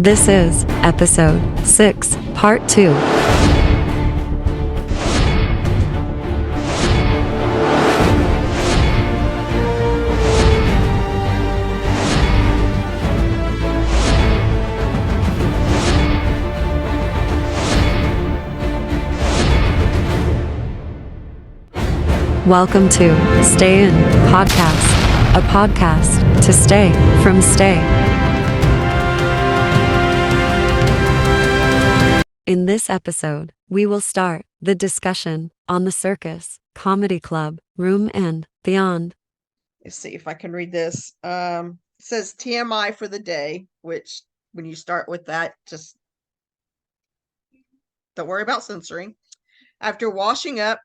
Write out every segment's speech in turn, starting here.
This is episode 6, part 2. Welcome to Stay In Podcast, a podcast to stay from stay. In this episode, we will start the discussion on the Circus Comedy Club room and beyond. Let's see if I can read this. It says TMI for the day, which when you start with that, just don't worry about censoring. After washing up,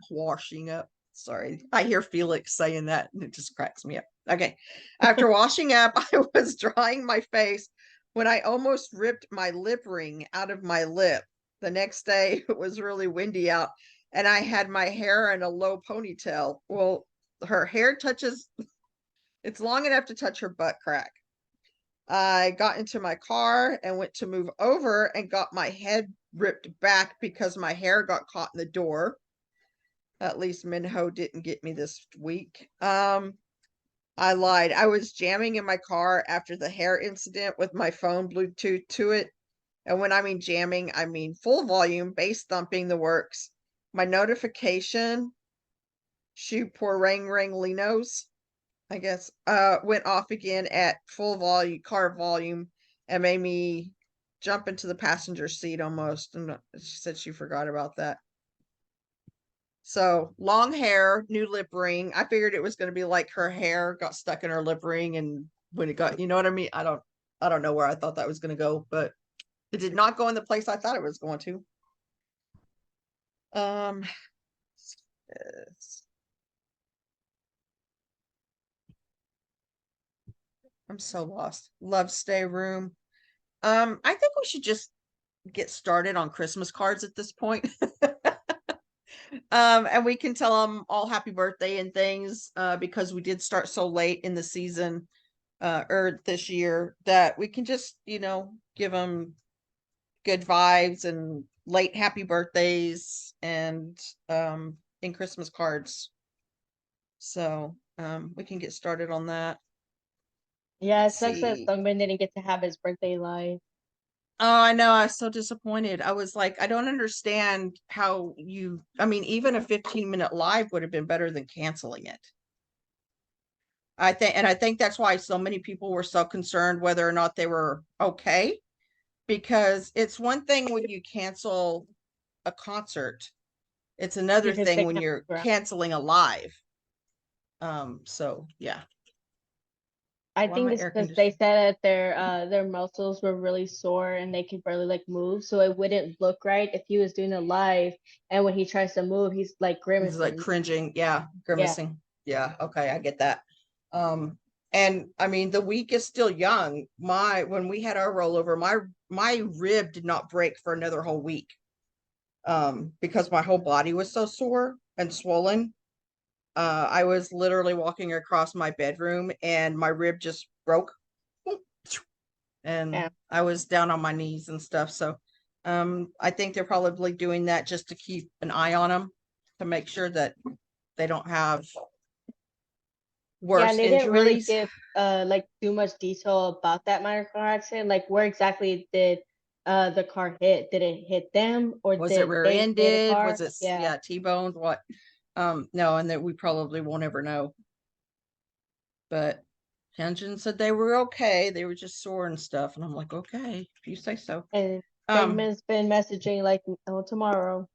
sorry, I hear Felix saying that and it just cracks me up. Okay. After washing up, I was drying my face when I almost ripped my lip ring out of my lip. The next day, it was really windy out and I had my hair in a low ponytail. Well, her hair touches, it's long enough to touch her butt crack. I got into my car and went to move over and got my head ripped back because my hair got caught in the door. At least Minho didn't get me this week. I lied. I was jamming in my car after the hair incident with my phone Bluetooth to it. And when I mean jamming, I mean full volume, bass thumping the works. My notification, shoot poor ring ring Linos, I guess, went off again at full volume, car volume, and made me jump into the passenger seat almost. And she said she forgot about that. So long hair, new lip ring. I figured it was going to be like her hair got stuck in her lip ring, and when it got, you know what I mean? I don't know where I thought that was going to go, but it did not go in the place I thought it was going to. Yes. I'm so lost. Love stay room. I think we should just get started on Christmas cards at this point. And we can tell them all happy birthday and things, because we did start so late in the season, or this year, that we can just, give them good vibes and late happy birthdays and in Christmas cards. So we can get started on that. Yeah, it sucks that See. Sungmin didn't get to have his birthday live. Oh, I know. I was so disappointed. I was like, I don't understand how even a 15-minute live would have been better than canceling it. I think that's why so many people were so concerned whether or not they were okay, because it's one thing when you cancel a concert. It's another Because thing they when can't you're figure out. canceling a live. So yeah. I Why think my it's air because they conditioner? said that their muscles were really sore and they could barely like move, so it wouldn't look right if he was doing a live and when he tries to move, he's like He's like grimacing. cringing. Yeah, Yeah, grimacing. Yeah, okay, I get that. And I mean the week is still young. When we had our rollover, my rib did not break for another whole week. Because my whole body was so sore and swollen. I was literally walking across my bedroom and my rib just broke. And yeah. I was down on my knees and stuff. So I think they're probably doing that just to keep an eye on them, to make sure that they don't have Yeah, worse and they didn't really injuries. give like too much detail about that minor car accident. Like where exactly did the car hit? Did it hit them or Was it did rear they hit a ended? car? Was it, Yeah. yeah, T-boned? What? No, and that we probably won't ever know. But Hyunjin said they were okay. They were just sore and stuff. And I'm like, okay, if you say so. And Um, Sungmin's been messaging like, oh, tomorrow.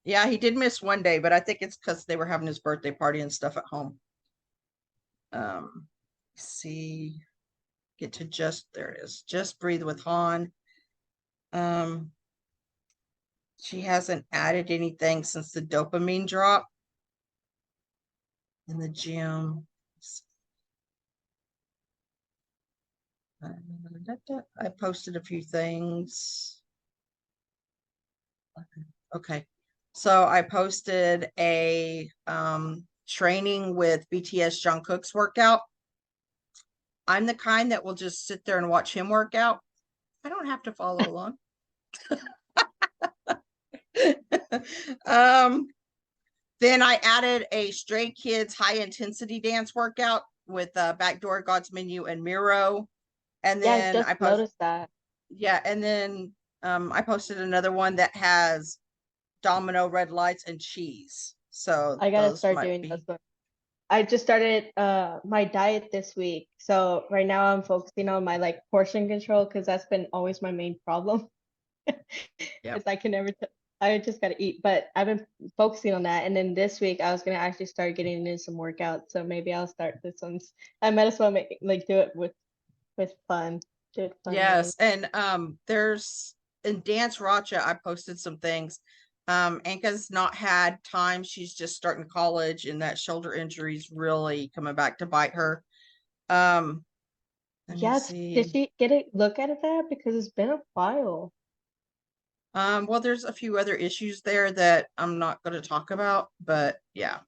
yeah, he did miss one day, but I think it's because they were having his birthday party and stuff at home. See, get to there it is. Just breathe with Han. She hasn't added anything since the dopamine drop in the gym. I posted a few things. Okay. So I posted a training with BTS Jungkook's workout. I'm the kind that will just sit there and watch him work out. I don't have to follow along. um, then I added a Stray Kids high intensity dance workout with Backdoor, God's Menu, and Miro. And Yeah, I then just I posted, noticed that. yeah, and then I posted another one that has Domino, Red Lights, and Cheese. So I gotta those start might doing those be. ones. I just started my diet this week. So right now I'm focusing on my like portion control because that's been always my main problem. Yep. Is I can never I just gotta eat. But I've been focusing on that. And then this week I was gonna actually start getting into some workouts. So maybe I'll start this one. I might as well make like do it with fun. Do it fun way. Yes, and there's in Dance Racha, I posted some things. Anka's not had time. She's just starting college, and that shoulder injury's really coming back to bite her. Um, let me Yeah, did see. she get a look at it that? Because it's been a while. Well, there's a few other issues there that I'm not going to talk about, but yeah.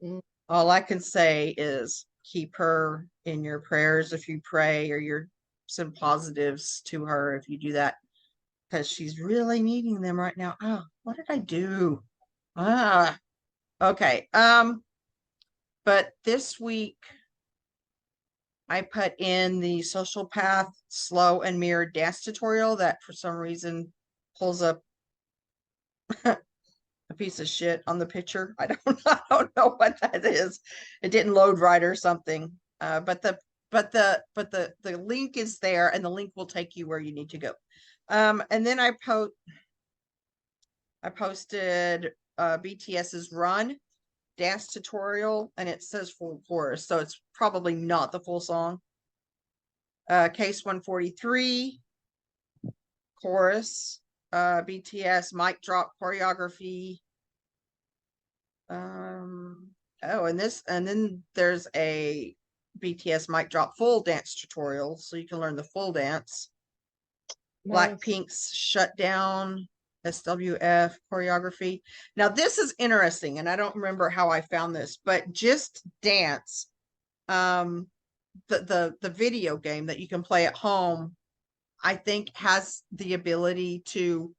Mm. All I can say is keep her in your prayers if you pray, or you're send positives to her if you do that, because she's really needing them right now. Oh, what did I do? Okay. But this week I put in the Social Path slow and mirrored dance tutorial that for some reason pulls up a piece of shit on the picture. I don't know what that is. It didn't load right or something. But the link is there, and the link will take you where you need to go. And then I posted BTS's Run dance tutorial, and it says full chorus, so it's probably not the full song. Case 143 chorus, BTS mic drop choreography. Oh, and then there's a BTS mic drop full dance tutorial, so you can learn the full dance. Nice. Blackpink's Shutdown, SWF choreography. Now this is interesting, and I don't remember how I found this, but Just Dance, the video game that you can play at home, I think has the ability to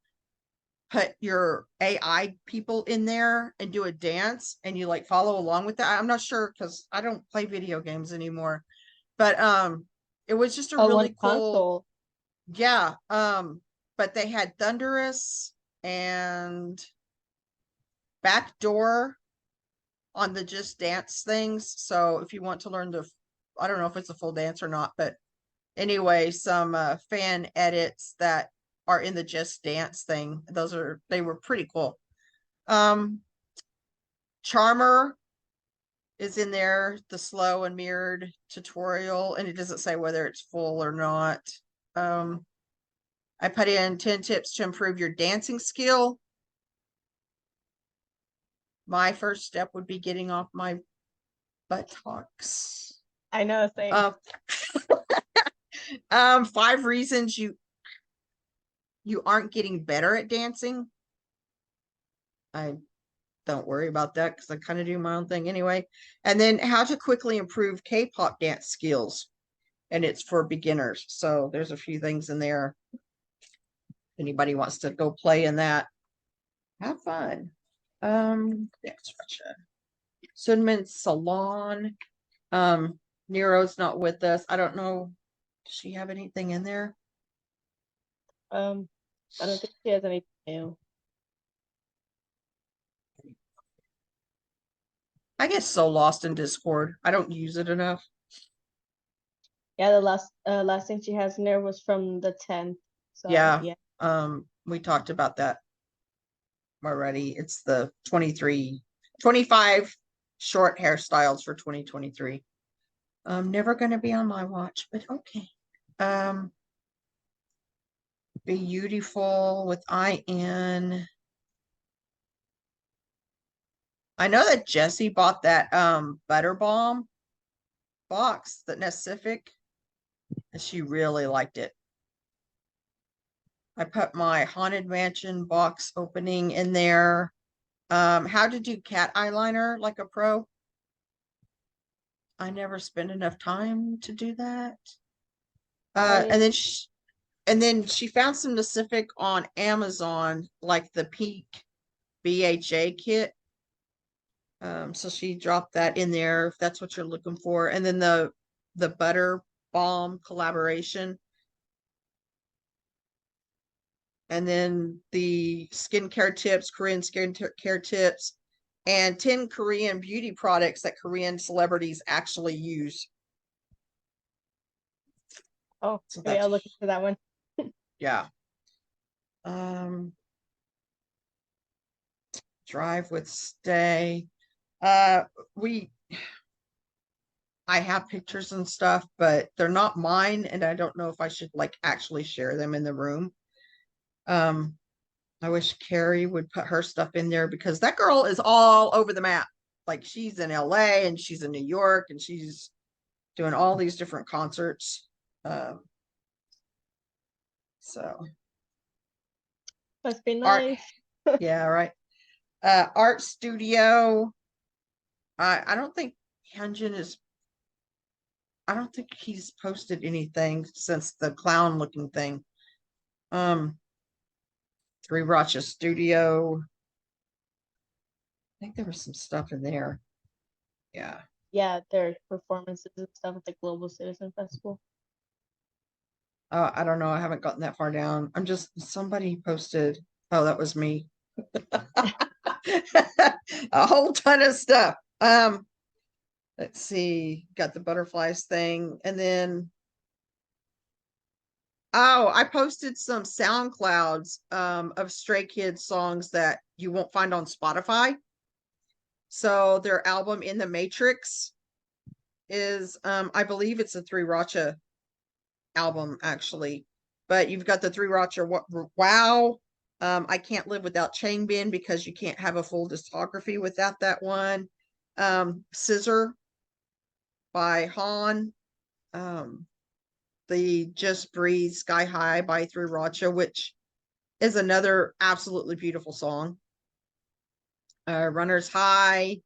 put your AI people in there and do a dance, and you like follow along with that. I'm not sure because I don't play video games anymore, but it was just a Oh, really one cool. console. Yeah. But they had Thunderous and Backdoor on the Just Dance things. So if you want to learn I don't know if it's a full dance or not, but anyway, some fan edits that are in the Just Dance thing. They were pretty cool. Charmer is in there, the slow and mirrored tutorial, and it doesn't say whether it's full or not. I put in 10 tips to improve your dancing skill. My first step would be getting off my buttocks. I know, same. 5 reasons you aren't getting better at dancing. I don't worry about that because I kind of do my own thing anyway. And then how to quickly improve K-pop dance skills, and it's for beginners. So there's a few things in there. If anybody wants to go play in that, have fun. Next question. Sunmin Salon. Nero's not with us. I don't know. Does she have anything in there? I don't think she has anything new. I get so lost in Discord. I don't use it enough. Yeah, the last thing she has in there was from the 10th. So Yeah. yeah. We talked about that already. It's the 25 short hairstyles for 2023. Never gonna be on my watch, but okay. Beautiful with IN. I know that Jessie bought that Butter Bomb box, that Pacific, and she really liked it. I put my Haunted Mansion box opening in there. How to do cat eyeliner like a pro. I never spend enough time to do that. And then and then she found some Pacific on Amazon, like the Peak BHA kit. So she dropped that in there if that's what you're looking for. And then the butter balm collaboration. And then the skincare tips, Korean skincare tips, and 10 Korean beauty products that Korean celebrities actually use. Oh, So maybe I'll that's, look into that one. yeah. Drive with Stay. I have pictures and stuff, but they're not mine, and I don't know if I should like actually share them in the room. I wish Carrie would put her stuff in there because that girl is all over the map. Like she's in LA and she's in New York and she's doing all these different concerts. So Must be art, nice. yeah, right. Art studio. I don't think Hyunjin is. I don't think he's posted anything since the clown looking thing. Three Racha Studio. I think there was some stuff in there. Yeah. Yeah, their performances and stuff at the Global Citizen Festival. I don't know. I haven't gotten that far down. I'm just somebody posted. Oh, that was me. A whole ton of stuff. Let's see. Got the butterflies thing, and then I posted some SoundClouds of Stray Kids songs that you won't find on Spotify. So their album In the Matrix is I believe it's a Three Racha album actually, but you've got the Three Racha Wow. I Can't Live Without Changbin because you can't have a full discography without that one. Scissor by Han. The Just Breathe Sky High by Three Racha, which is another absolutely beautiful song. Runner's High,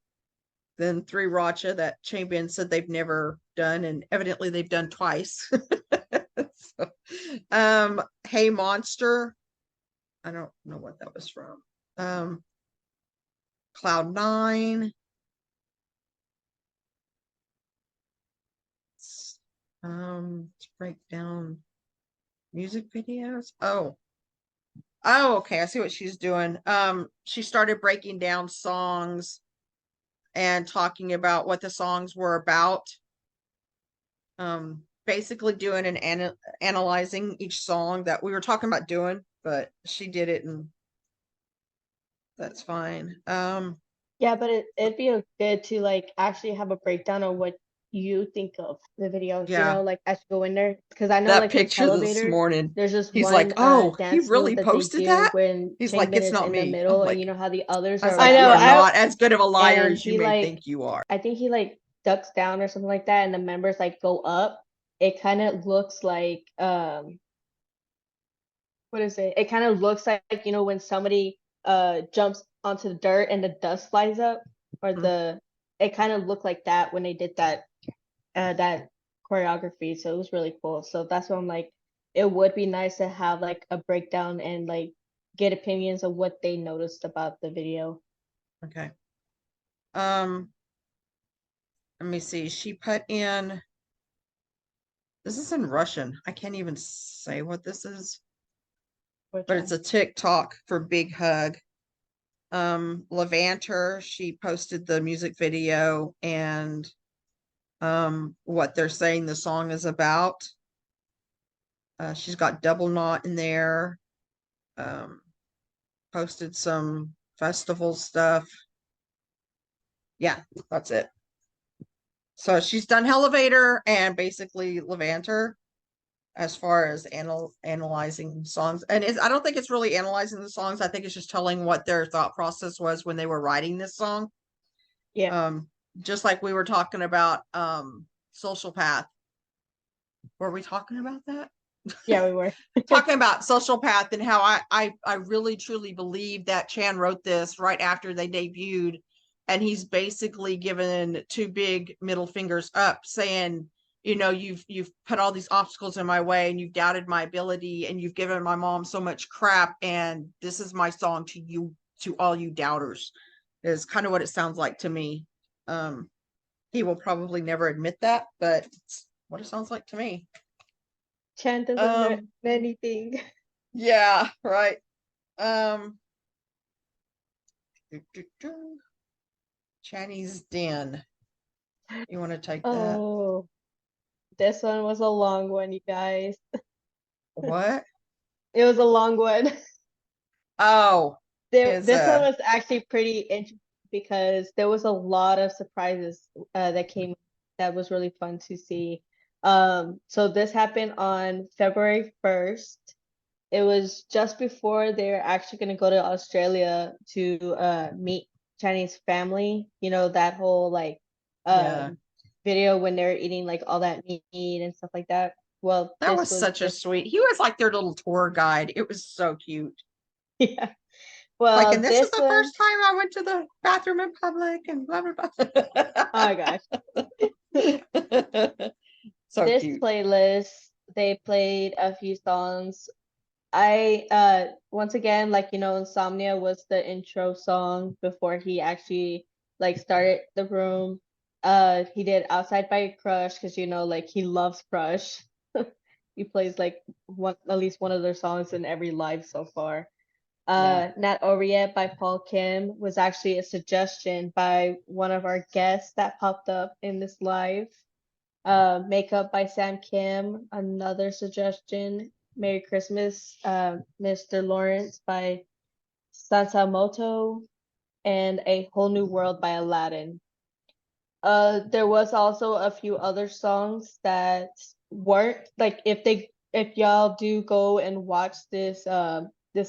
then Three Racha that Changbin said they've never done, and evidently they've done twice. So, Hey Monster. I don't know what that was from. Cloud Nine. Let's break down music videos. Oh, okay. I see what she's doing. She started breaking down songs and talking about what the songs were about. Basically doing and analyzing each song that we were talking about doing, but she did it, and that's fine. Yeah, but it'd be good to like actually have a breakdown of what you think of the videos, you Yeah. know, like as you go in there. Because I know That like with picture this Elevator, morning, there's just he's one like, "Oh, he dance really move that they posted do that?" when He's like, Changbin "It's is not in the me." I'm middle, and like, you know how the others I was are like, like "You are going not up, as good of a liar and as you he may like, think you are." I think he like ducks down or something like that, and the members like go up. It kind of looks like what is it? It kind of looks like you know when somebody jumps onto the dirt and the dust flies up, or Mhm. the it kind of looked like that when they did that choreography. So it was really cool. So that's why I'm like, it would be nice to have like a breakdown and like get opinions of what they noticed about the video. Okay. Let me see. She put in. This is in Russian. I can't even say what this is, Which but it's a TikTok for Big Hug. Levanter, she posted the music video and what they're saying the song is about. She's got Double Knot in there. Posted some festival stuff. Yeah, that's it. So she's done Elevator and basically Levanter as far as analyzing songs. And I don't think it's really analyzing the songs. I think it's just telling what their thought process was when they were writing this song. yeah, Just like we were talking about Social Path. Were we talking about that? yeah, we were. Talking about Social Path and how I really truly believe that Chan wrote this right after they debuted, and he's basically given two big middle fingers up saying, you've put all these obstacles in my way, and you've doubted my ability, and you've given my mom so much crap, and this is my song to you, to all you doubters, is kind of what it sounds like to me. He will probably never admit that, but it's what it sounds like to me. Chan doesn't know anything. Yeah, right. Chinese Den. You want to take that? Oh, this one was a long one, you guys. What? It was a long one. Oh, This one was actually pretty interesting because there was a lot of surprises that came that was really fun to see. So this happened on February 1st. It was just before they're actually going to go to Australia to meet Chinese family. You know, that whole like Yeah. video when they're eating like all that meat and stuff like that. Well, That this was such a sweet. He was like their little tour guide. It was so cute. yeah. Like, Well, and this is this the one, first time I went to the bathroom in public, and blah blah oh my gosh. blah. So This cute. playlist, they played a few songs. I once again, like Insomnia was the intro song before he actually like started the room. He did Outside by Crush because like he loves Crush. He plays like at least one of their songs in every live so far. Yeah. Not Over Yet by Paul Kim was actually a suggestion by one of our guests that popped up in this live. Makeup by Sam Kim, another suggestion. Merry Christmas, Mr. Lawrence by Sansamoto, and A Whole New World by Aladdin. There was also a few other songs that weren't like if y'all do go and watch this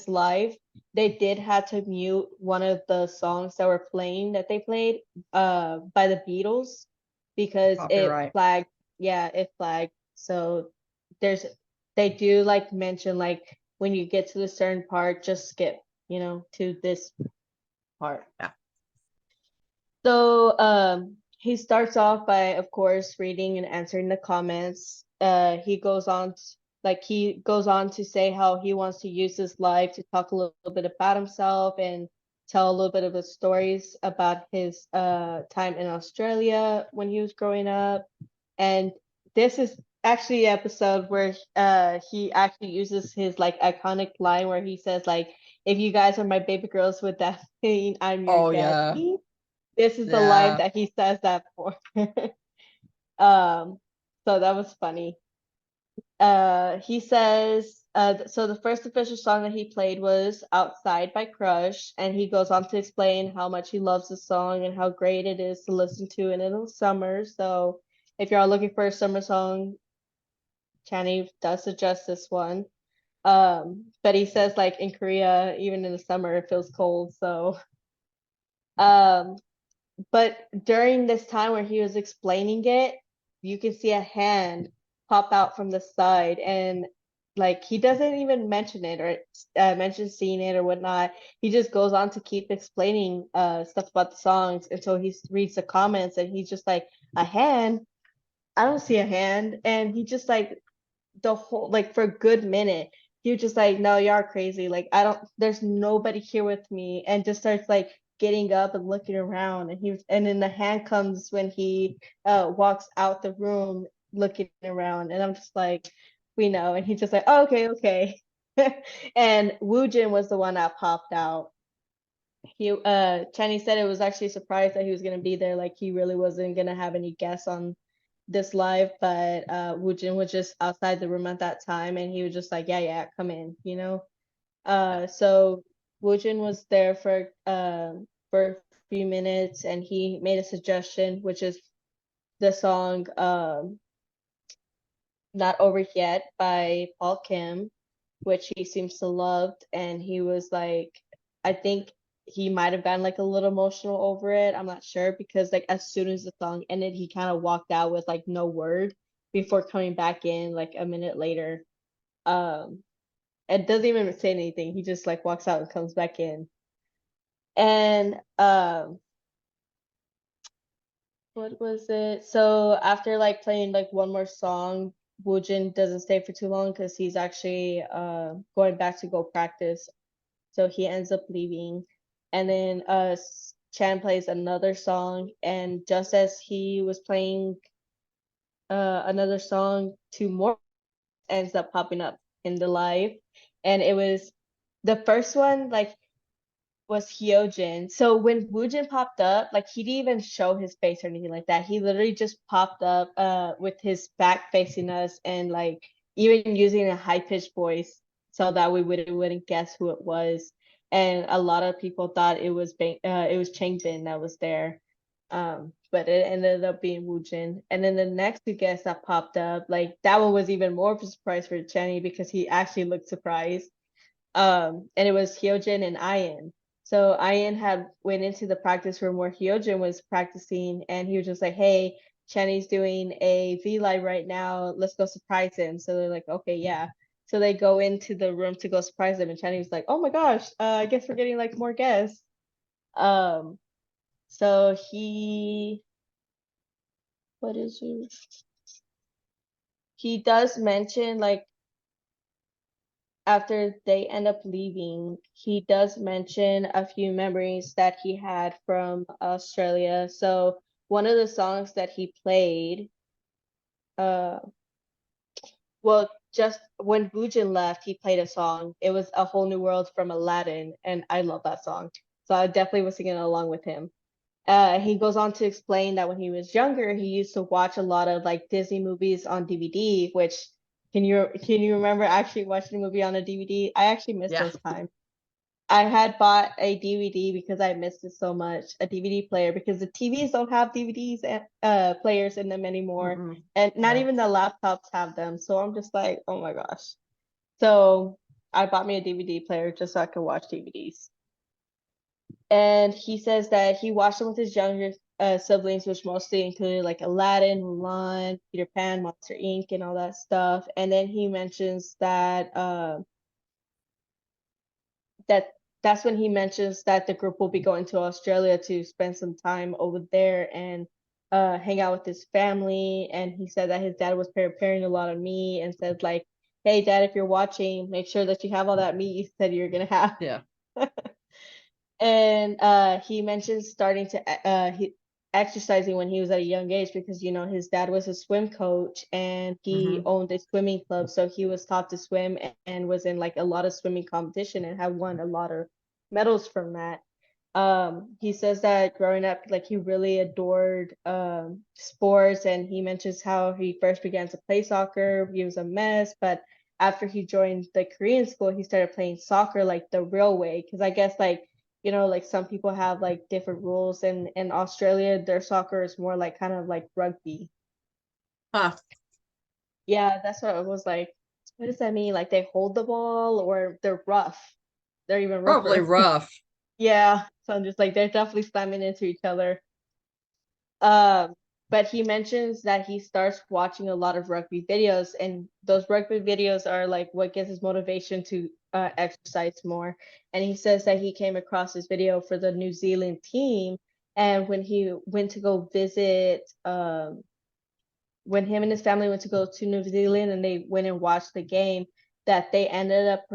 live, they did have to mute one of the songs that were playing that they played by the Beatles because it Copyright. flagged. Yeah, it flagged. So they do like mention like when you get to the certain part, just skip, to this part. Yeah. So he starts off by, of course, reading and answering the comments. He goes on to say how he wants to use his life to talk a little bit about himself and tell a little bit of his stories about his time in Australia when he was growing up. And this is actually the episode where he actually uses his like iconic line where he says like, "If you guys are my baby girls with that thing, I'm your Oh yeah. daddy." This is the line Yeah. that he says that for. So that was funny. He says, so the first official song that he played was Outside by Crush, and he goes on to explain how much he loves the song and how great it is to listen to in the summer. So if you're looking for a summer song, Channy does suggest this one. But he says like in Korea, even in the summer, it feels cold. So, but during this time where he was explaining it, you can see a hand pop out from the side, and like he doesn't even mention it or mention seeing it or whatnot. He just goes on to keep explaining stuff about the songs until he reads the comments, and he's just like, a hand? I don't see a hand. And he just like the whole like for a good minute he was just like, no, y'all are crazy, like I don't, there's nobody here with me, and just starts like getting up and looking around, and then the hand comes when he walks out the room looking around, and I'm just like, we know. And he's just like, oh, okay. And Woojin was the one that popped out. Chenny said it was actually surprised that he was gonna be there, like he really wasn't gonna have any guests on this live, but Woojin was just outside the room at that time, and he was just like, yeah, come in. So Woojin was there for a few minutes, and he made a suggestion, which is the song "Not Over Yet" by Paul Kim, which he seems to love, and he was like, I think he might have gotten like a little emotional over it. I'm not sure because like as soon as the song ended, he kind of walked out with like no word before coming back in like a minute later. And doesn't even say anything. He just like walks out and comes back in. And what was it? So after like playing like one more song, Woojin doesn't stay for too long because he's actually going back to go practice. So he ends up leaving. And then Chan plays another song, and just as he was playing another song, two more ends up popping up in the live. And it was the first one, like was Hyojin. So when Woojin popped up, like he didn't even show his face or anything like that. He literally just popped up with his back facing us and like even using a high pitched voice so that we wouldn't guess who it was. And a lot of people thought it was Changbin that was there. But it ended up being Woojin. And then the next two guests that popped up, like that one was even more of a surprise for Chenny because he actually looked surprised. And it was Hyojin and Ian. So Ian had went into the practice room where Hyojin was practicing, and he was just like, "Hey, Chenny's doing a V Live right now. Let's go surprise him." So they're like, "Okay, yeah." So they go into the room to go surprise him, and Chenny was like, "Oh my gosh, I guess we're getting like more guests." Um, so what is it? He does mention like after they end up leaving, he does mention a few memories that he had from Australia. So one of the songs that he played, uh, well, just when Bujin left, he played a song. It was A Whole New World from Aladdin, and I love that song. So I definitely was singing along with him. He goes on to explain that when he was younger, he used to watch a lot of like Disney movies on DVD, which can you remember actually watching a movie on a DVD? I actually missed Yeah. those times. I had bought a DVD because I missed it so much, a DVD player because the TVs don't have DVDs and players in them anymore, Mm-mm. and not No. even the laptops have them. So I'm just like, oh my gosh. So I bought me a DVD player just so I could watch DVDs. And he says that he watched them with his younger siblings, which mostly included like Aladdin, Mulan, Peter Pan, Monster Inc., and all that stuff. And then he mentions that that that's when he mentions that the group will be going to Australia to spend some time over there and hang out with his family. And he said that his dad was preparing a lot of meat and said like, "Hey, Dad, if you're watching, make sure that you have all that meat you said you're gonna have." Yeah. And he mentions starting to exercising when he was at a young age because his dad was a swim coach and he Hmm. owned a swimming club, so he was taught to swim and was in like a lot of swimming competition and had won a lot of medals from that. He says that growing up, like he really adored sports, and he mentions how he first began to play soccer. He was a mess, but after he joined the Korean school, he started playing soccer like the real way. Because I guess like some people have like different rules, and in Australia, their soccer is more like kind of like rugby. Huh. Yeah, that's what it was like. What does that mean? Like they hold the ball or they're rough? They're even Probably rougher. rough. Yeah, so I'm just like they're definitely slamming into each other. Um, but he mentions that he starts watching a lot of rugby videos, and those rugby videos are like what gives his motivation to exercise more. And he says that he came across this video for the New Zealand team, and when he went to go visit, when him and his family went to go to New Zealand and they went and watched the game, that they ended up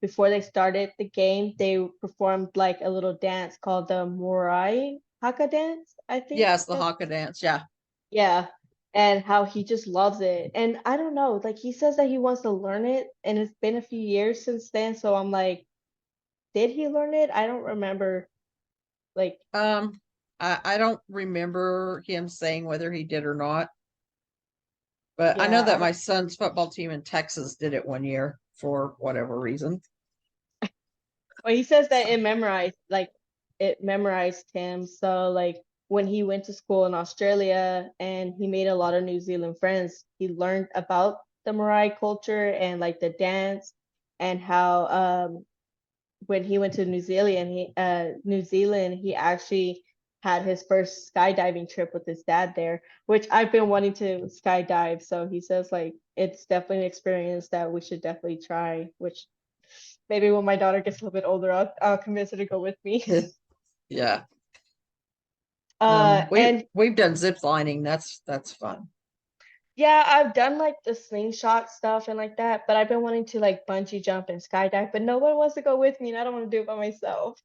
before they started the game, they performed like a little dance called the Morai Haka dance, I think. Yes, the Haka dance. Yeah. Yeah, and how he just loves it. And I don't know, like he says that he wants to learn it, and it's been a few years since then. So I'm like, did he learn it? I don't remember. Like, I don't remember him saying whether he did or not, but I know yeah, that my son's football team in Texas did it one year for whatever reason. well, he says that So, it memorized him. So like when he went to school in Australia and he made a lot of New Zealand friends, he learned about the Marai culture and like the dance and how when he went to New Zealand, he actually had his first skydiving trip with his dad there, which I've been wanting to skydive. So he says like it's definitely an experience that we should definitely try, which maybe when my daughter gets a little bit older, I'll convince her to go with me. yeah. And we've done zip lining. That's fun. yeah, I've done like the slingshot stuff and like that, but I've been wanting to like bungee jump and skydive, but no one wants to go with me and I don't want to do it by myself.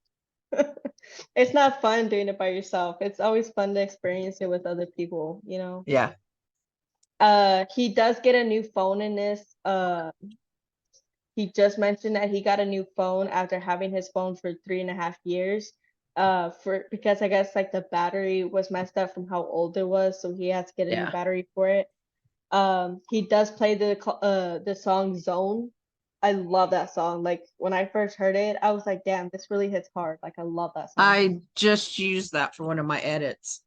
It's not fun doing it by yourself. It's always fun to experience it with other people, you know. Yeah. He does get a new phone in this. He just mentioned that he got a new phone after having his phone for 3.5 years. For because I guess like the battery was messed up from how old it was, so he had to get a new Yeah. battery for it. He does play the song Zone. I love that song. Like when I first heard it, I was like, damn, this really hits hard. Like I love that song. I just used that for one of my edits.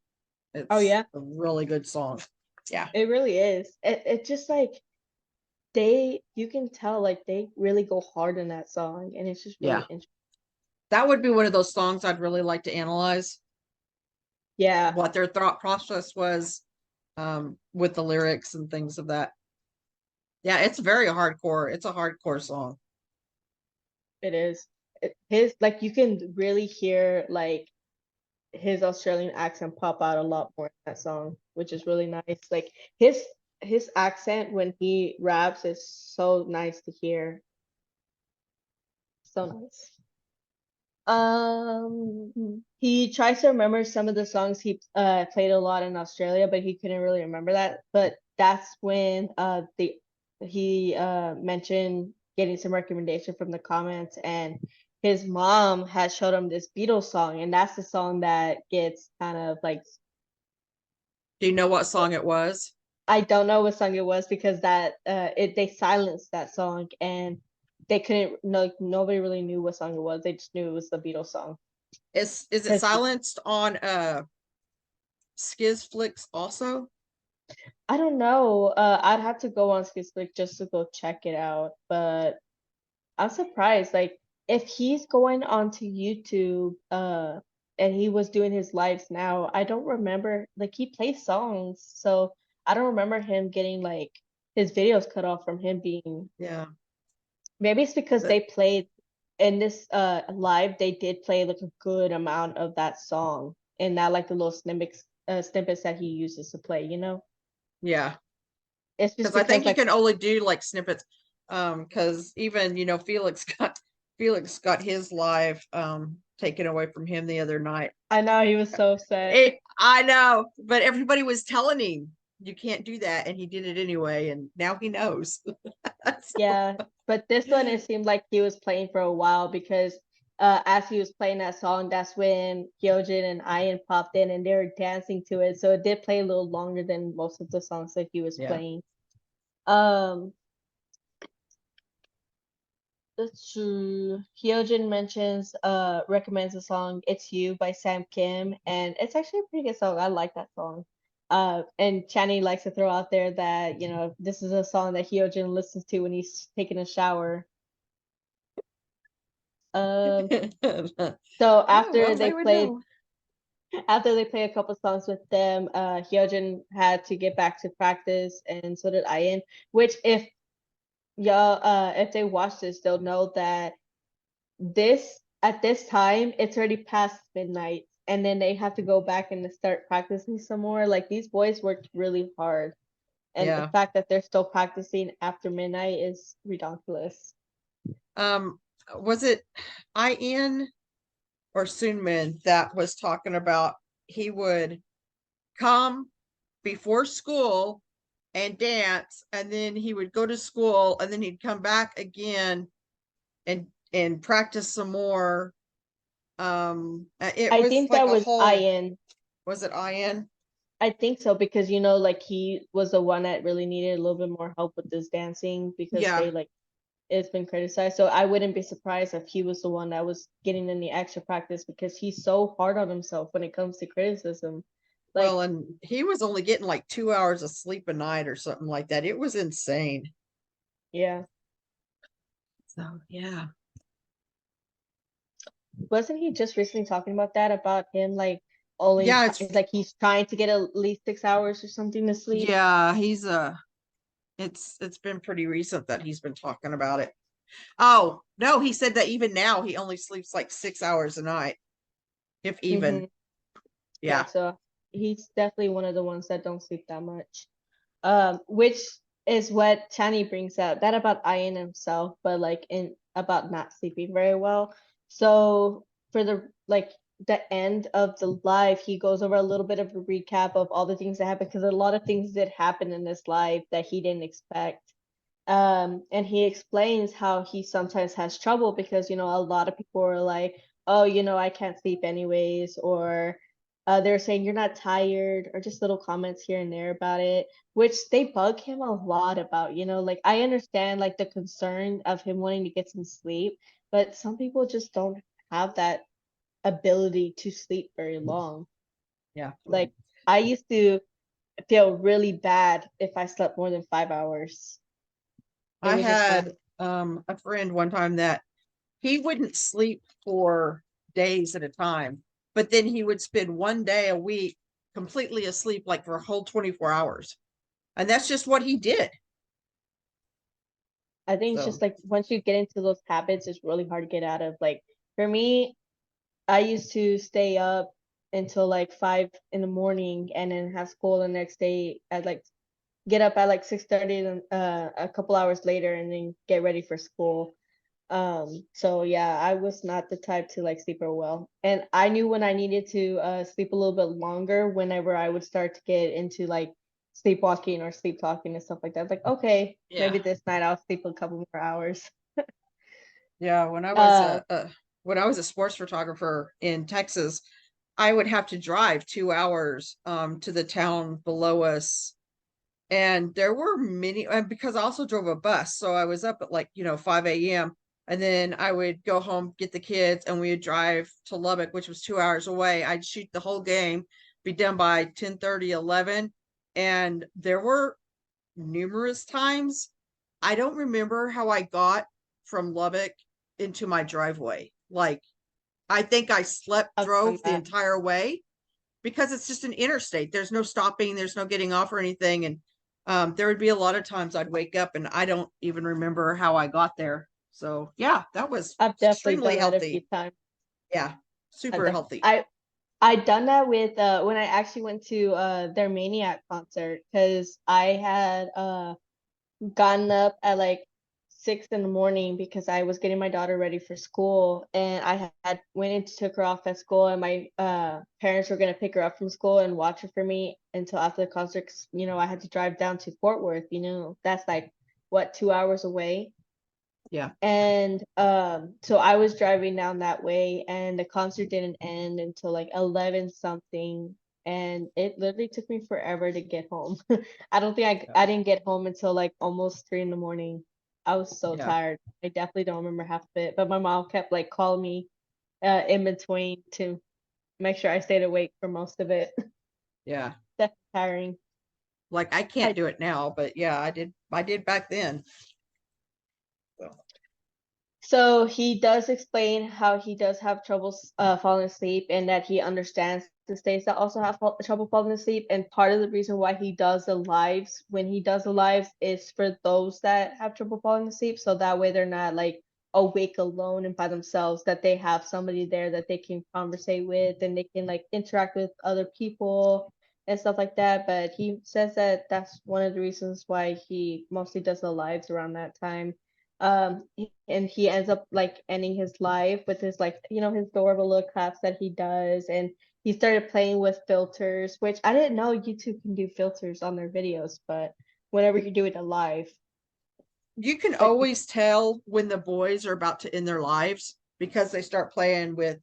Oh It's yeah, a really good song. Yeah. it really is. It just like you can tell like they really go hard in that song, and it's just really Yeah. interesting. That would be one of those songs I'd really like to analyze Yeah, what their thought process was with the lyrics and things of that. Yeah, it's very hardcore. It's a hardcore song. it is. His like you can really hear like his Australian accent pop out a lot more in that song, which is really nice. Like his accent when he raps is so nice to hear. So nice. He tries to remember some of the songs he played a lot in Australia, but he couldn't really remember that. But that's when he mentioned getting some recommendation from the comments, and his mom has showed him this Beatles song, and that's the song that gets kind of like Do you know what song it was? I don't know what song it was because they silenced that song and they couldn't no nobody really knew what song it was. They just knew it was the Beatles song. Is it 'Cause silenced on Skizflix also? I don't know. I'd have to go on Skizflix just to go check it out. But I'm surprised. Like if he's going onto YouTube, and he was doing his lives now, I don't remember like he plays songs, so I don't remember him getting like his videos cut off from him being. Yeah. Maybe it's because But they played in this live, they did play like a good amount of that song and not like the little snippets that he uses to play, you know? yeah, It's just because I think because you like can only do like snippets. Because even Felix got his live taken away from him the other night. I know he was so upset. I know, but everybody was telling him you can't do that, and he did it anyway, and now he knows. Yeah, but this one it seemed like he was playing for a while because as he was playing that song, that's when Hyojin and Ian popped in and they were dancing to it. So it did play a little longer than most of the songs that he was Yeah. playing. Um That's true. Hyojin recommends the song It's You by Sam Kim, and it's actually a pretty good song. I like that song. And Channy likes to throw out there that, this is a song that Hyojin listens to when he's taking a shower. Um, so Oh, well, they would know. after they play a couple songs with them, Hyojin had to get back to practice, and so did Ian, which if they watch this, they'll know that at this time it's already past midnight and then they have to go back and start practicing some more. Like these boys worked really hard, and the Yeah. fact that they're still practicing after midnight is ridiculous. Was it Ian or Sunmin that was talking about he would come before school and dance, and then he would go to school, and then he'd come back again and practice some more. It I was think like that a was whole. Ian. Was it Ian? I think so because like he was the one that really needed a little bit more help with this dancing because Yeah. it's been criticized. So I wouldn't be surprised if he was the one that was getting in the extra practice because he's so hard on himself when it comes to criticism. Like, Well, and he was only getting like 2 hours of sleep a night or something like that. It was insane. yeah. So yeah. Wasn't he just recently talking about that about him like only Yeah, it's like he's trying to get at least 6 hours or something to sleep? yeah, he's it's been pretty recent that he's been talking about it. Oh, no, he said that even now he only sleeps like 6 hours a night, if even. Mm-hmm. Yeah, Yeah. so he's definitely one of the ones that don't sleep that much. Which is what Chani brings up, that about Ian himself, but like in about not sleeping very well. So for the end of the live, he goes over a little bit of a recap of all the things that happened, because a lot of things did happen in this live that he didn't expect. And he explains how he sometimes has trouble because, a lot of people are like, oh, I can't sleep anyways, or they're saying you're not tired, or just little comments here and there about it, which they bug him a lot about, like I understand like the concern of him wanting to get some sleep, but some people just don't have that ability to sleep very long. Yeah. Like I used to feel really bad if I slept more than 5 hours. It I was just like, had a friend one time that he wouldn't sleep for days at a time, but then he would spend one day a week completely asleep, like for a whole 24 hours. And that's just what he did. I think it's So just like once you get into those habits, it's really hard to get out of. Like for me, I used to stay up until like 5 in the morning and then have school the next day at like get up at like 6:30 and a couple hours later and then get ready for school. So yeah, I was not the type to like sleep real well. And I knew when I needed to sleep a little bit longer whenever I would start to get into like sleepwalking or sleep talking and stuff like that. Like, okay, yeah. maybe this night I'll sleep a couple more hours. Yeah, when I was a sports photographer in Texas, I would have to drive 2 hours to the town below us. And there were many, and because I also drove a bus, so I was up at like 5 a.m. and then I would go home, get the kids, and we would drive to Lubbock, which was 2 hours away. I'd shoot the whole game, be done by 10:30, 11. And there were numerous times, I don't remember how I got from Lubbock into my driveway. Like, I think I I've done drove the that. entire way because it's just an interstate. There's no stopping, there's no getting off or anything. And there would be a lot of times I'd wake up and I don't even remember how I got there. So yeah, that was I've definitely extremely done that a few healthy. times. Yeah, I super def- healthy. I done that with when I actually went to their Maniac concert, because I had gotten up at like 6 in the morning because I was getting my daughter ready for school, and I had went and took her off at school, and my parents were gonna pick her up from school and watch her for me until after the concert. 'Cause, I had to drive down to Fort Worth. That's like what, 2 hours away. Yeah. And so I was driving down that way, and the concert didn't end until like 11 something, and it literally took me forever to get home. I don't think Yeah. I didn't get home until like almost 3 in the morning. I was so Yeah. tired. I definitely don't remember half of it, but my mom kept like calling me in between to make sure I stayed awake for most of it. Yeah. Definitely tiring. Like I can't I do it now, but yeah, I did back then. So So he does explain how he does have trouble falling asleep, and that he understands the states that also have trouble falling asleep. And part of the reason why he does the lives when he does the lives is for those that have trouble falling asleep. So that way they're not like awake alone and by themselves, that they have somebody there that they can conversate with, and they can like interact with other people and stuff like that. But he says that that's one of the reasons why he mostly does the lives around that time. And he ends up like ending his life with his like his adorable little claps that he does. And he started playing with filters, which I didn't know YouTube can do filters on their videos, but whenever you do it live, you can like you always tell when the boys are about to end their lives because they start playing with,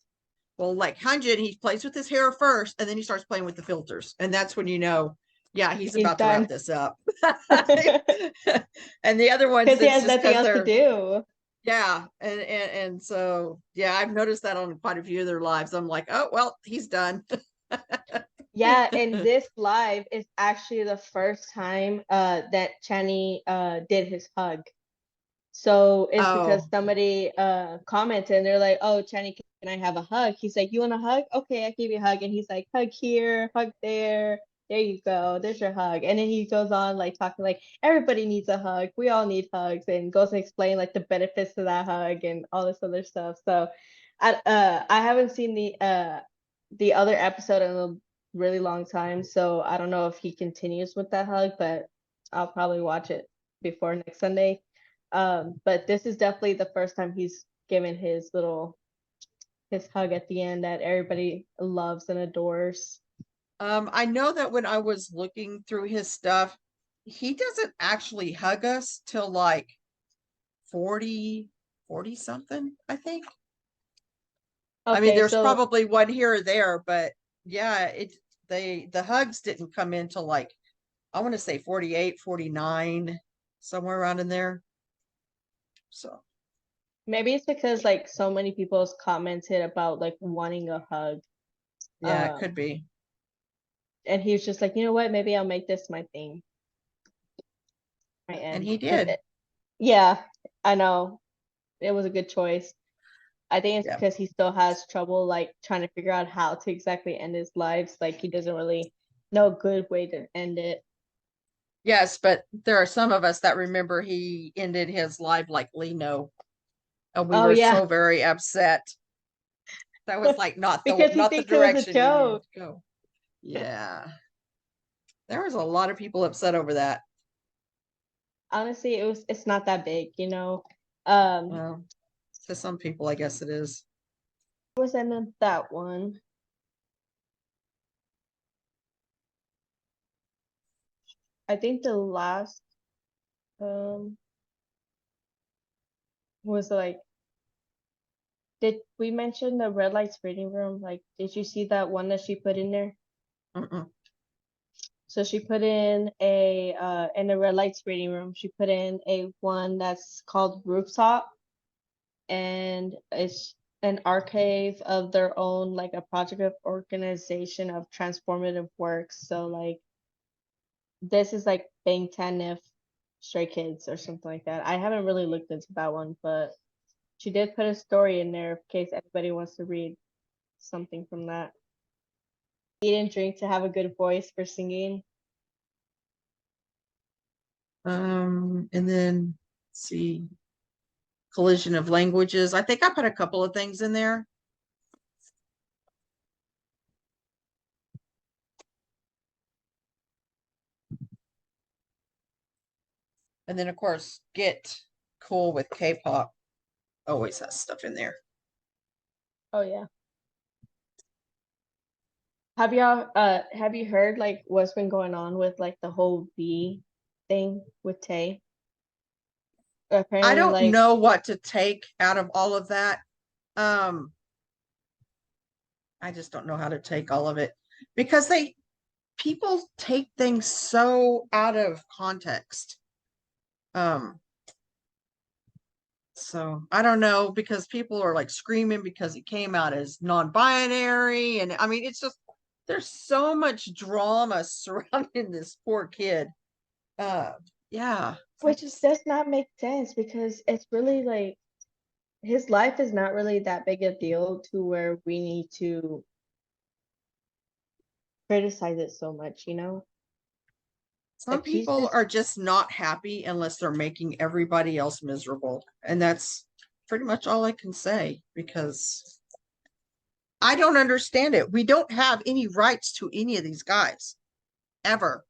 well, like Hyunjin, he plays with his hair first and then he starts playing with the filters. And that's when yeah, he's he's about to wrap done. this up. Because And the other ones, he it's has just nothing because else to they're, do. yeah. And so, yeah, I've noticed that on quite a few of their lives. I'm like, oh, well, he's done. Yeah, and this live is actually the first time that Channy did his hug. So it's because Oh, somebody commented and they're like, "Oh, Channy, can I have a hug?" He's like, "You want a hug? Okay, I give you a hug." And he's like, "Hug here, hug there. There you go. There's your hug." And then he goes on like talking like everybody needs a hug. We all need hugs, and goes and explain like the benefits of that hug and all this other stuff. So I haven't seen the other episode in a really long time, so I don't know if he continues with that hug, but I'll probably watch it before next Sunday. But this is definitely the first time he's given his hug at the end that everybody loves and adores. I know that when I was looking through his stuff, he doesn't actually hug us till like 40 something, I think. I mean, Okay, there's so probably one here or there, but yeah, the hugs didn't come in till like, I want to say 48, 49, somewhere around in there. So maybe it's because like so many people's commented about like wanting a hug. yeah, it could be. And he was just like, you know what, maybe I'll make this my thing. My And end. he 'Cause did. yeah, I know. It was a good choice. I think it's Yeah. because he still has trouble like trying to figure out how to exactly end his lives. Like he doesn't really know a good way to end it. Yes, but there are some of us that remember he ended his life like Lino, and we Oh were yeah, so very upset. That was like because he not the thinks it was a direction you needed joke. to go. Yeah. There was a lot of people upset over that. Honestly, it's not that big, you know. Um, Well, to some people, I guess it is. what was in that one? I think the last um was like, did we mention the red lights reading room? Like, did you see that one that she put in there? Mm-mm. So she put in the red lights reading room, she put in a one that's called Rooftop, and it's an archive of their own, like a project of organization of transformative works. So like this is like Bang Tanif Stray Kids or something like that. I haven't really looked into that one, but she did put a story in there in case anybody wants to read something from that. Eat and drink to have a good voice for singing. And then let's see, collision of languages. I think I put a couple of things in there. And then of course, get cool with K-pop. Always has stuff in there. Oh yeah. Have you heard like what's been going on with like the whole V thing with Tay? I Apparently don't like know what to take out of all of that. Um, I just don't know how to take all of it because people take things so out of context. So I don't know, because people are like screaming because it came out as non-binary, and I mean it's just, there's so much drama surrounding this poor kid. Yeah, I which just, does not make sense because it's really like his life is not really that big a deal to where we need to criticize it so much, you know? some Like he's people just are just not happy unless they're making everybody else miserable, and that's pretty much all I can say, because I don't understand it. We don't have any rights to any of these guys ever.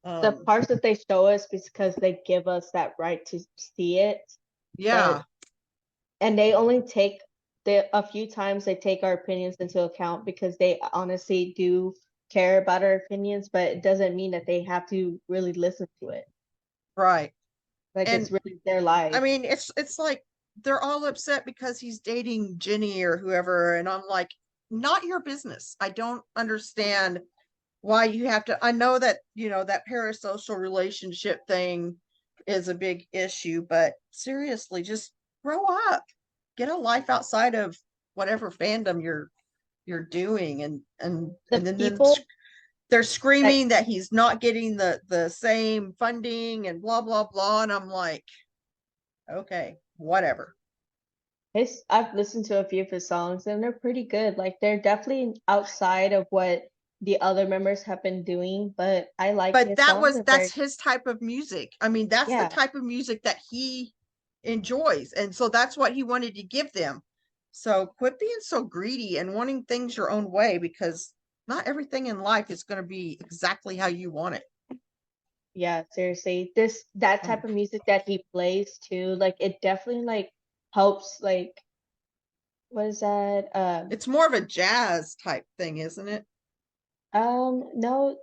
the parts that they show us because they give us that right to see it. Yeah. But and they only take a few times they take our opinions into account because they honestly do care about our opinions, but it doesn't mean that they have to really listen to it. Right. Like And it's really their I life. mean, it's like they're all upset because he's dating Jenny or whoever, and I'm like, not your business. I don't understand why you have to. I know that, that parasocial relationship thing is a big issue, but seriously, just grow up. Get a life outside of whatever fandom you're doing, and The then people they're that screaming that he's not getting the same funding and blah blah blah, and I'm like, okay, whatever. I've listened to a few of his songs and they're pretty good. Like they're definitely outside of what the other members have been doing, but I like But his songs. They're that's very his type of music. I mean, that's the yeah. type of music that he enjoys, and so that's what he wanted to give them. So quit being so greedy and wanting things your own way, because not everything in life is going to be exactly how you want it. Yeah, seriously. That type of music that he plays too, like it definitely like helps like what is that? It's more of a jazz type thing, isn't it? No,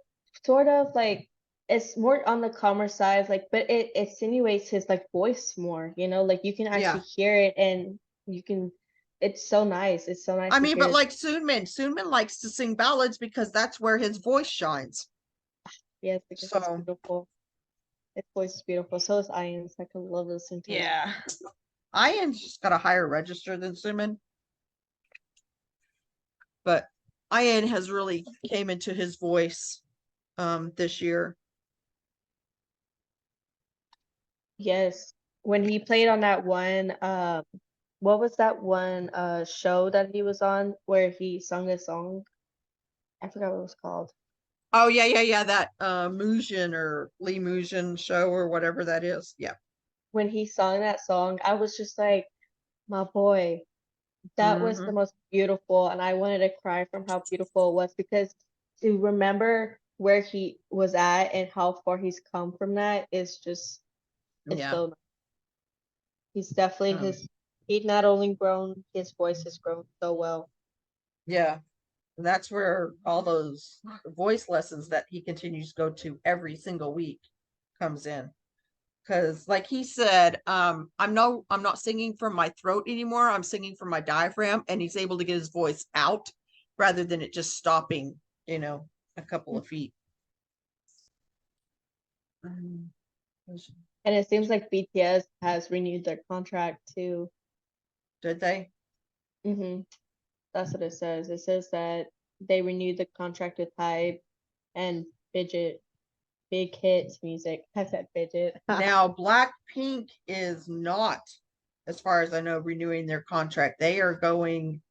sort of like it's more on the calmer side, like but it insinuates his like voice more, you know, like you can Yeah. actually hear it and you can it's so nice. It's so nice I to mean, but hear. like Soonman likes to sing ballads because that's where his voice shines. Yes, because it's So beautiful. His voice is beautiful. So is Ian's. I can love listening to him. yeah, Ian's just got a higher register than Suman, but Ian has really came into his voice this year. Yes. When he played on that one, what was that one show that he was on where he sung a song? I forgot what it was called. Oh yeah. That Musion or Lee Musion show or whatever that is. Yeah. When he sung that song, I was just like, my boy, that was the Hmm. most beautiful, and I wanted to cry from how beautiful it was because to remember where he was at and how far he's come from that is just it's Yeah. so nice. He's definitely Um, he's not only grown, his voice has grown so well. yeah. And that's where all those voice lessons that he continues to go to every single week comes in. Because like he said, I'm not singing from my throat anymore. I'm singing from my diaphragm, and he's able to get his voice out rather than it just stopping, a couple of feet. Um, And it seems like BTS has renewed their contract too. Did they? That's what it says. It says that they renewed the contract with Hype and Fidget, Big Hits Music. I said Fidget. Now, Blackpink is not, as far as I know, renewing their contract. They are going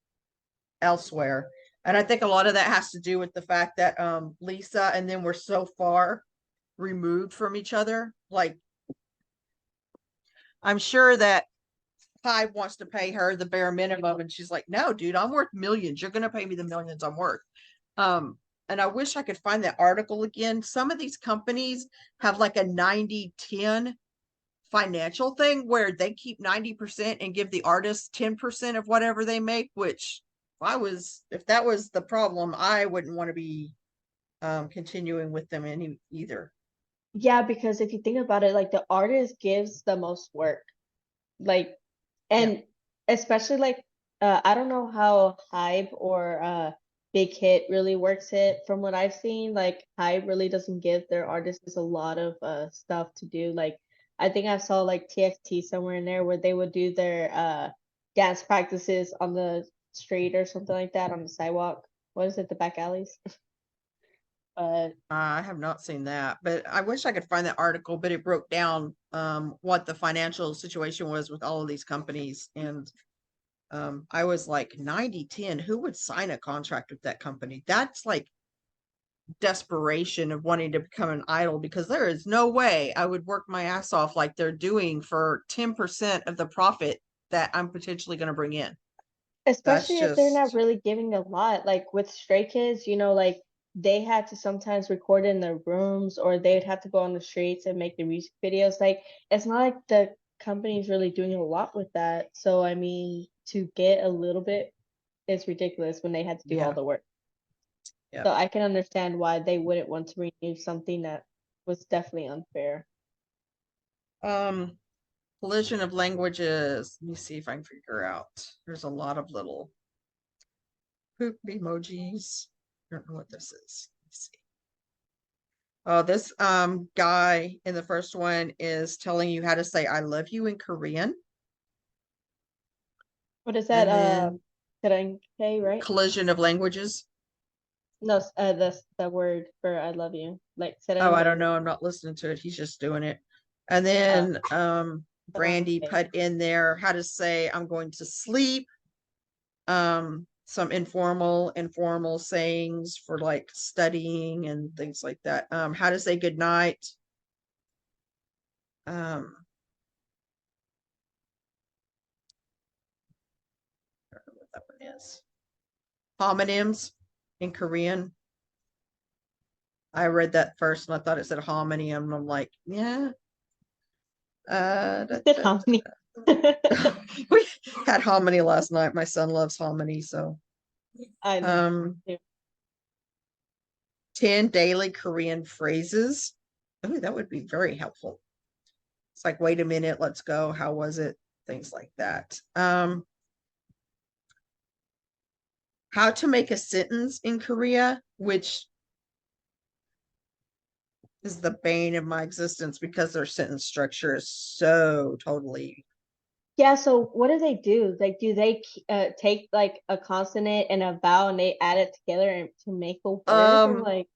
elsewhere. And I think a lot of that has to do with the fact that Lisa and them were so far removed from each other. Like, I'm sure that Hive wants to pay her the bare minimum, and she's like, "No, dude, I'm worth millions. You're going to pay me the millions I'm worth." Um, and I wish I could find that article again. Some of these companies have like a 90-10 financial thing where they keep 90% and give the artist 10% of whatever they make, which if that was the problem, I wouldn't want to be continuing with them either. Yeah, because if you think about it, like the artist gives the most work. Like, Yeah. and especially like, I don't know how Hype or Big Hit really works it. From what I've seen, like Hype really doesn't give their artists a lot of stuff to do. Like, I think I saw like TXT somewhere in there where they would do their dance practices on the street or something like that on the sidewalk. What is it, the back alleys? I have not seen that, but I wish I could find that article, but it broke down what the financial situation was with all of these companies. And I was like 90-10, who would sign a contract with that company? That's like desperation of wanting to become an idol, because there is no way I would work my ass off like they're doing for 10% of the profit that I'm potentially going to bring in. That's Especially if they're not just, really giving a lot. Like with Stray Kids, you know, like they had to sometimes record in their rooms or they'd have to go on the streets and make the music videos. Like it's not like the company's really doing a lot with that. So I mean, to get a little bit is ridiculous when they had to do all yeah. the work. Yeah. So I can understand why they wouldn't want to renew something that was definitely unfair. Collision of languages. Let me see if I can figure out. There's a lot of little poop emojis. I don't know what this is. Let's see. Oh, this guy in the first one is telling you how to say I love you in Korean. What is And that? then Karanke, right? collision of languages. No, that's the word for I love you. Like Oh, I don't serene. know. I'm not listening to it. He's just doing it. And then Brandy Karanke. put in there how to say I'm going to sleep. Some informal sayings for like studying and things like that. How to say good night. Um is. Homonyms in Korean. I read that first and I thought it said homonym. And I'm like, yeah. Did hominy. We had hominy last night. My son loves hominy, so I know. 10 daily Korean phrases. Oh, that would be very helpful. It's like, wait a minute, let's go. How was it? Things like that. How to make a sentence in Korea, which is the bane of my existence because their sentence structure is so totally. Yeah, so what do? Like, do they take like a consonant and a vowel and they add it together and to make a word? Or like,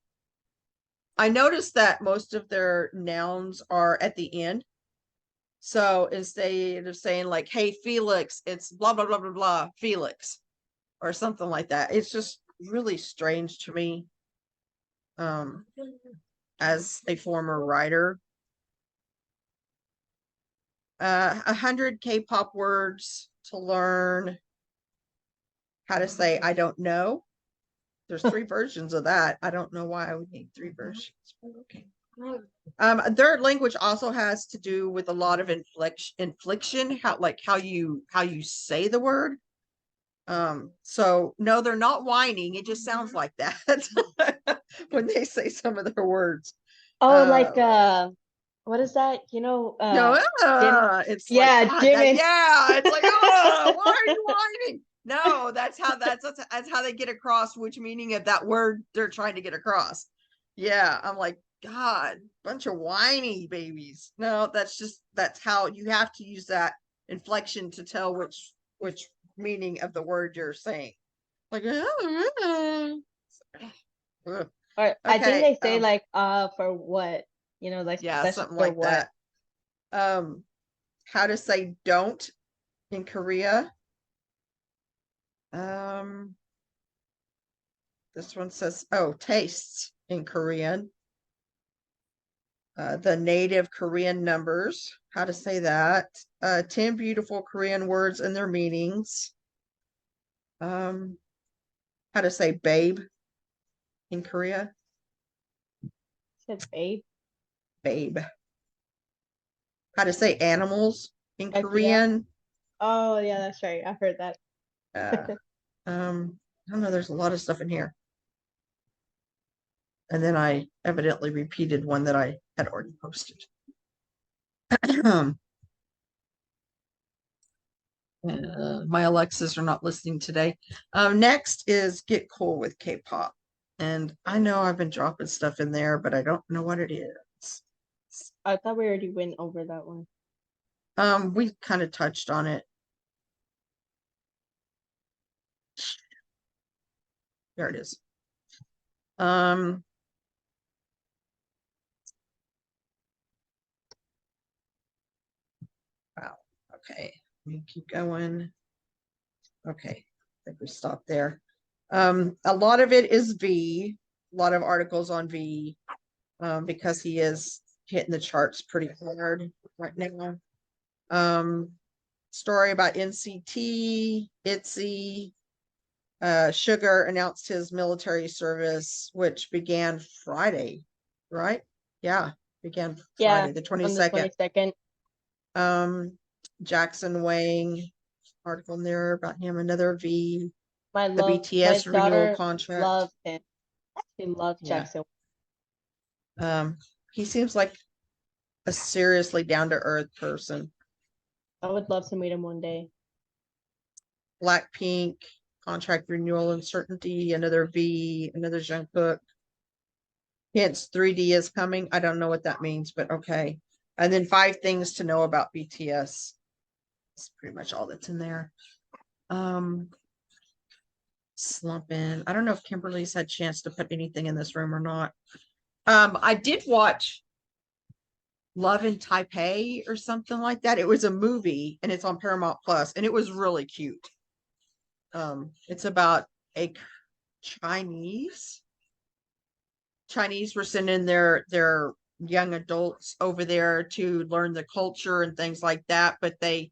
I noticed that most of their nouns are at the end. So instead of saying like, hey, Felix, it's blah, blah, blah, blah, blah, Felix, or something like that. It's just really strange to me. As a former writer. 100 K-pop words to learn how to say I don't know. There's 3 versions of that. I don't know why I would need 3 versions. Okay. Their language also has to do with a lot of inflection, how you say the word. So no, they're not whining. It just sounds like that when they say some of their words. like what is that? No, it's yeah, like, Jimin. yeah, it's like, oh, why are you whining? No, that's how they get across which meaning of that word they're trying to get across. Yeah, I'm like, God, bunch of whiny babies. No, that's how you have to use that inflection to tell which meaning of the word you're saying. Like, Or I think they say like for what, like yeah, something like that. How to say don't in Korea. This one says, oh, tastes in Korean. The native Korean numbers, how to say that. 10 beautiful Korean words and their meanings. How to say babe in Korea. Said babe. Babe. How to say animals in Heck yeah. Korean. Oh yeah, that's right. I heard that. I don't know, there's a lot of stuff in here. And then I evidently repeated one that I had already posted. My Alexas are not listening today. Next is Get Cool with K-pop. And I know I've been dropping stuff in there, but I don't know what it is. I thought we already went over that one. We kind of touched on it. There it is. Wow, okay. Let me keep going. Okay, I think we stopped there. A lot of it is V, a lot of articles on V, because he is hitting the charts pretty hard right now. Story about NCT, ITZY. Sugar announced his military service, which began Friday, right? Yeah, began Friday, the 22nd. Jackson Wang, article in there about him, another V. The BTS renewal contract. Loves him. She loves Jackson. He seems like a seriously down-to-earth person. I would love to meet him one day. Blackpink, contract renewal uncertainty, another V, another Jungkook. Hence 3D is coming. I don't know what that means, but okay. And then 5 things to know about BTS. That's pretty much all that's in there. Slumping. I don't know if Kimberly's had a chance to put anything in this room or not. I did watch Love in Taipei or something like that. It was a movie and it's on Paramount Plus and it was really cute. It's about a Chinese were sending their young adults over there to learn the culture and things like that, but they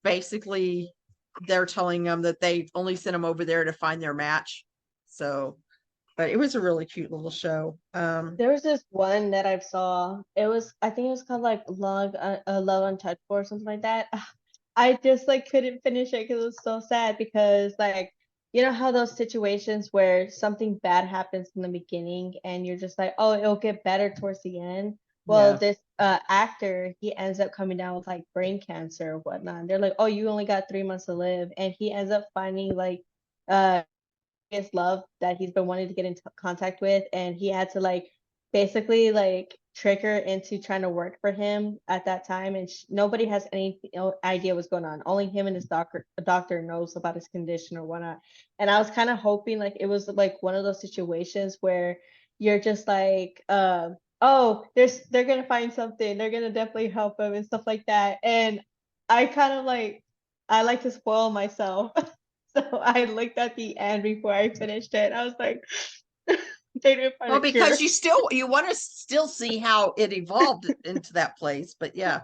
basically they're telling them that they've only sent them over there to find their match. So, but it was a really cute little show. There was this one that I saw. I think it was called like Love Untouchable or something like that. I just like couldn't finish it because it was so sad because like you know how those situations where something bad happens in the beginning and you're just like, oh, it'll get better towards the end. Well, Yeah. this actor, he ends up coming down with like brain cancer or whatnot. They're like, oh, you only got 3 months to live, and he ends up finding like his love that he's been wanting to get in contact with, and he had to like basically like trick her into trying to work for him at that time, and nobody has any idea what's going on. Only him and his doctor knows about his condition or whatnot. And I was kind of hoping like it was like one of those situations where you're just like, oh, they're gonna find something, they're gonna definitely help him and stuff like that. And I kind of like I like to spoil myself. So I looked at the end before I finished it. I was like, they didn't find Well, a cure. because you want to still see how it evolved into that place. But yeah.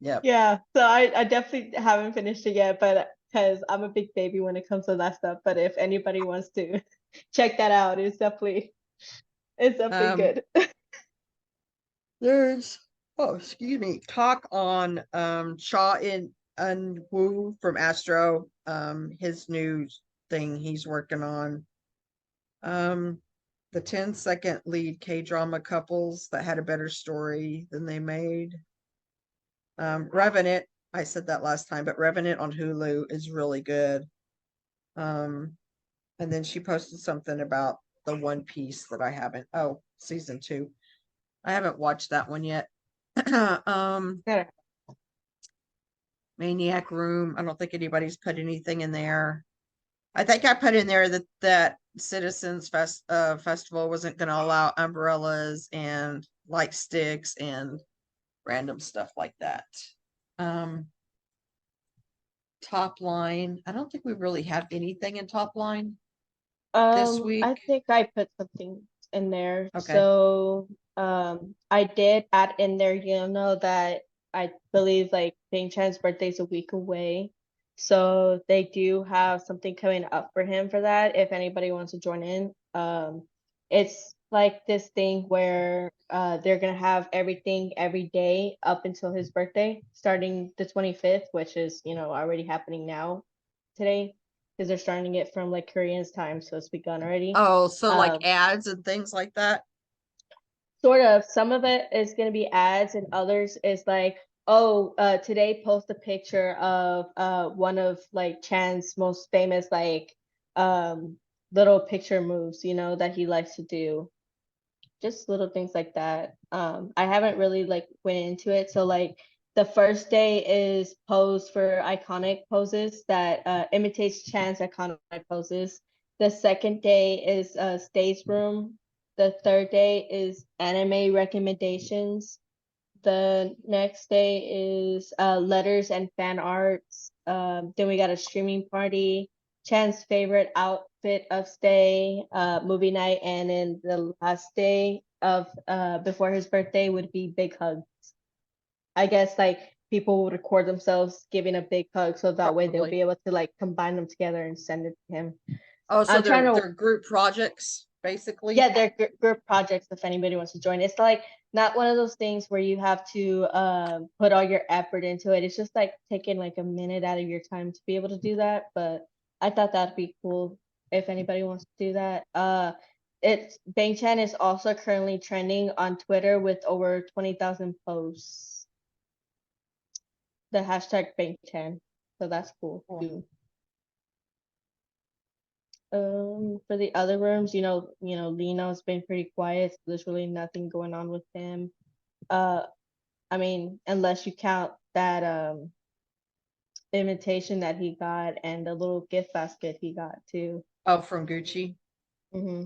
Yeah, so I definitely haven't finished it yet, but because I'm a big baby when it comes to that stuff. But if anybody wants to check that out, it's definitely Um, good. there's excuse me, talk on Cha In Woo from Astro, his new thing he's working on. The 10-second lead K-drama couples that had a better story than they made. Revenant, I said that last time, but Revenant on Hulu is really good. And then she posted something about the One Piece that I haven't. Oh, season 2. I haven't watched that one yet. Yeah. Maniac Room. I don't think anybody's put anything in there. I think I put in there that Citizens Festival wasn't going to allow umbrellas and light sticks and random stuff like that. Um, Top line. I don't think we really have anything in top line this I week. think I put something in there. Okay. So I did add in there, you know, that I believe like Bing Chan's birthday's a week away. So they do have something coming up for him for that if anybody wants to join in. It's like this thing where they're gonna have everything every day up until his birthday, starting the 25th, which is, you know, already happening now today because they're starting it from like Korean's time, so it's begun already. Oh, so like Um, ads and things like that. Sort of. Some of it is going to be ads, and others is like, oh, today post a picture of one of like Chan's most famous like um little picture moves, you know, that he likes to do. Just little things like that. I haven't really like went into it, so like the first day is pose for iconic poses that imitates Chan's iconic poses. The second day is stage room. The third day is anime recommendations. The next day is letters and fan arts. Then we got a streaming party, Chan's favorite outfit of stay, movie night, and then the last day of before his birthday would be big hugs. I guess like people would record themselves giving a big hug so that way they'll Probably. be able to like combine them together and send it to him. Oh, so I'm trying to they're group projects, basically. yeah, they're group projects if anybody wants to join. It's like not one of those things where you have to put all your effort into it. It's just like taking like a minute out of your time to be able to do that. But I thought that'd be cool if anybody wants to do that. It's Bang Chan is also currently trending on Twitter with over 20,000 posts. The hashtag Bang Chan. So that's cool too. For the other rooms, Lino's been pretty quiet. So there's really nothing going on with him. I mean, unless you count that invitation that he got and the little gift basket he got too. Oh, from Gucci. Mm-hmm.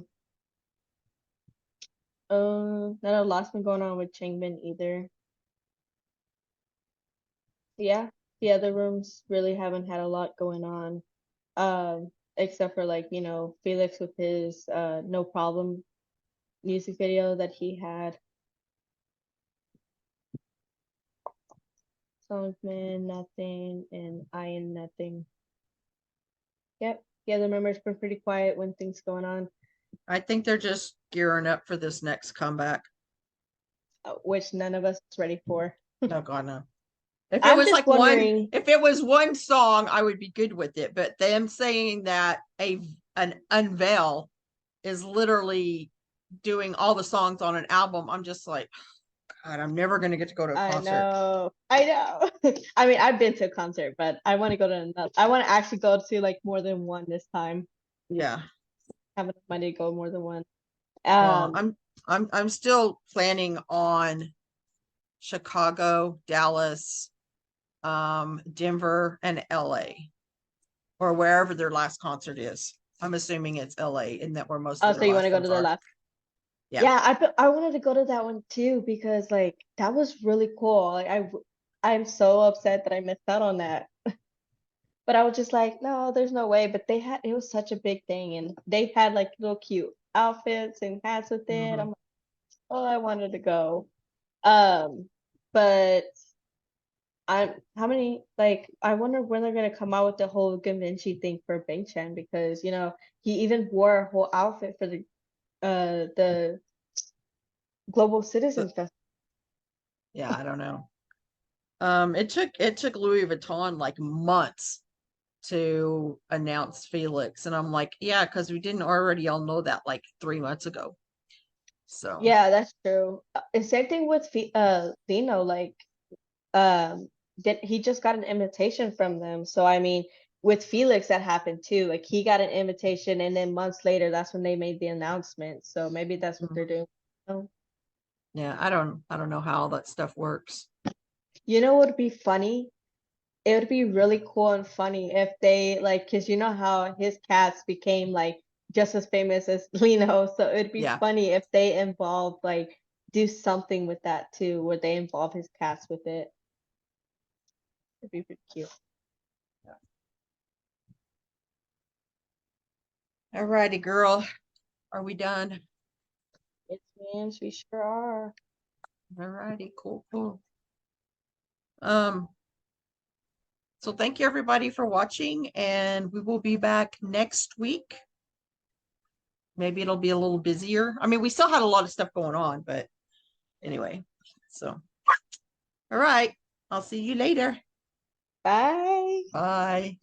Not a lot's been going on with Changbin either. Yeah, the other rooms really haven't had a lot going on. Except for like, Felix with his No Problem music video that he had. Songman, nothing, and I am nothing. Yep. Yeah, the member's been pretty quiet when things going on, I think they're just gearing up for this next comeback. which none of us is ready for. No, God, no. If it I'm was just like one, wondering. if it was one song, I would be good with it. But them saying that an unveil is literally doing all the songs on an album, I'm just like, God, I'm never gonna get to go to a I concert. know. I know. I mean, I've been to a concert, but I want to go to another. I want to actually go to like more than one this time. Yeah. Have enough money to go more than one. Well, I'm still planning on Chicago, Dallas, Denver, and LA, or wherever their last concert is. I'm assuming it's LA, and that where most Oh, of so their you want last to go ones to the are. last? Yeah. Yeah, I wanted to go to that one too because like that was really cool. Like I'm so upset that I missed out on that. But I was just like, no, there's no way. But they had it was such a big thing, and they had like little cute outfits and hats with it. Mhm. I'm like, oh, I wanted to go. But I'm how many like I wonder when they're gonna come out with the whole Givenchy thing for Bang Chan because he even wore a whole outfit for the Global Citizen Festival. Yeah, I don't know. It took Louis Vuitton like months to announce Felix, and I'm like, yeah, because we didn't already all know that like 3 months ago. So Yeah, that's true. And same thing with Lino, like did he just got an invitation from them. So I mean, with Felix that happened too. Like he got an invitation and then months later that's when they made the announcement. So maybe that's what they're doing. Oh. yeah, I don't know how all that stuff works. You know what would be funny? It would be really cool and funny if they like, cause you know how his cats became like just as famous as Lino. So it'd be Yeah. funny if they involve like do something with that too, where they involve his cats with it. It'd be pretty cute. All righty, girl. Are we done? Yes, ma'am, we sure are. All righty, cool. So thank you everybody for watching, and we will be back next week. Maybe it'll be a little busier. I mean, we still had a lot of stuff going on, but anyway, so all right. I'll see you later. Bye. Bye.